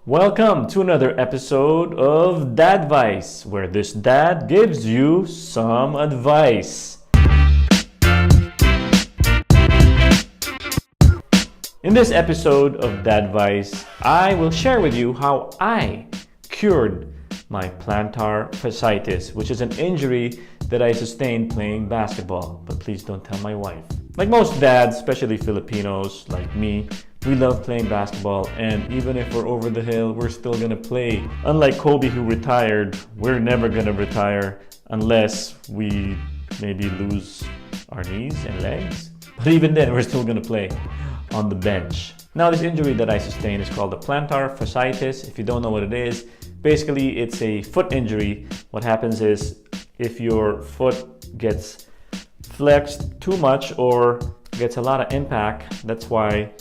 Welcome to another episode of Dadvice, where this dad gives you some advice. In this episode of Dadvice, I will share with you how I cured my plantar fasciitis, which is an injury that I sustained playing basketball. But please don't tell my wife. Like most dads, especially Filipinos like me, we love playing basketball, and even if we're over the hill, we're still gonna play. Unlike Kobe, who retired, we're never gonna retire unless we maybe lose our knees and legs. But even then, we're still gonna play on the bench. Now, this injury that I sustained is called the plantar fasciitis. If you don't know what it is, basically it's a foot injury. What happens is if your foot gets flexed too much or gets a lot of impact, that's why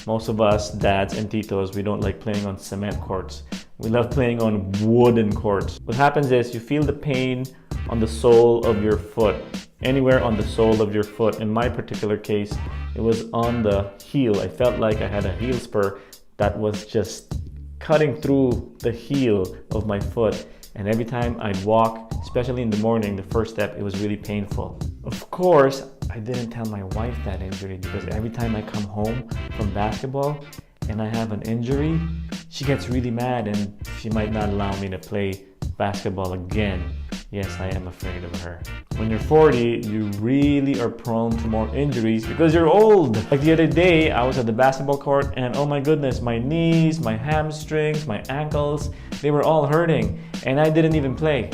most of us dads and titos, we don't like playing on cement courts. We love playing on wooden courts. What happens is you feel the pain on the sole of your foot, anywhere on the sole of your foot. In my particular case, it was on the heel. I felt like I had a heel spur that was just cutting through the heel of my foot. And every time I'd walk, especially in the morning, the first step, it was really painful. Of course, I didn't tell my wife that injury because every time I come home from basketball and I have an injury, she gets really mad and she might not allow me to play basketball again. Yes, I am afraid of her. When you're 40, you really are prone to more injuries because you're old. Like the other day, I was at the basketball court and oh my goodness, my knees, my hamstrings, my ankles, they were all hurting and I didn't even play.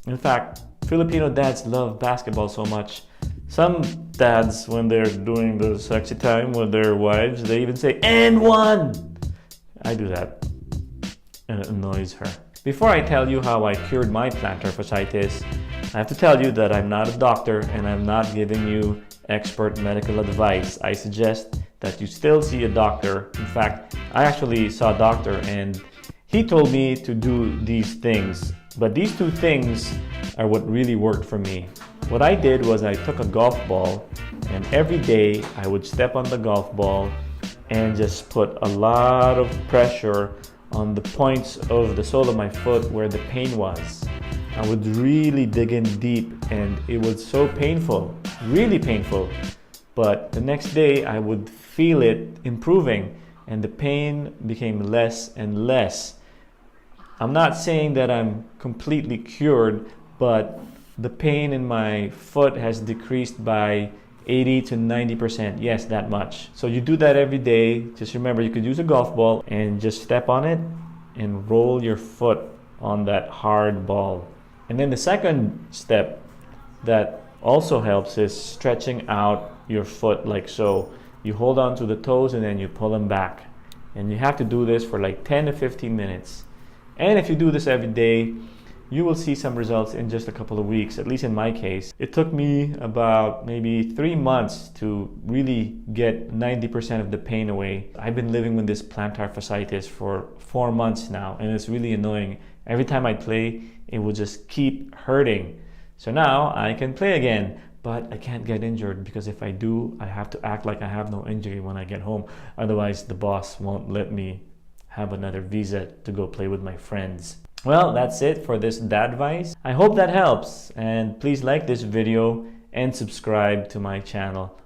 In fact, Filipino dads love basketball so much. Some dads, when they're doing the sexy time with their wives, they even say, "And one!" I do that and it annoys her. Before I tell you how I cured my plantar fasciitis, I have to tell you that I'm not a doctor and I'm not giving you expert medical advice. I suggest that you still see a doctor. In fact, I actually saw a doctor and he told me to do these things. But these two things are what really worked for me. What I did was I took a golf ball and every day I would step on the golf ball and just put a lot of pressure on the points of the sole of my foot where the pain was. I would really dig in deep and it was so painful, really painful. But the next day I would feel it improving and the pain became less and less. I'm not saying that I'm completely cured, but the pain in my foot has decreased by 80 to 90%. Yes, that much. So you do that every day. Just remember, you could use a golf ball and just step on it and roll your foot on that hard ball. And then the second step that also helps is stretching out your foot like so. You hold on to the toes and then you pull them back. And you have to do this for like 10 to 15 minutes. And if you do this every day, you will see some results in just a couple of weeks. At least in my case, it took me about maybe 3 months to really get 90% of the pain away. I've been living with this plantar fasciitis for 4 months now, and it's really annoying. Every time I play, it will just keep hurting. So now I can play again, but I can't get injured because if I do, I have to act like I have no injury when I get home. Otherwise, the boss won't let me have another visa to go play with my friends. Well, that's it for this Dadvice. I hope that helps, and please like this video and subscribe to my channel.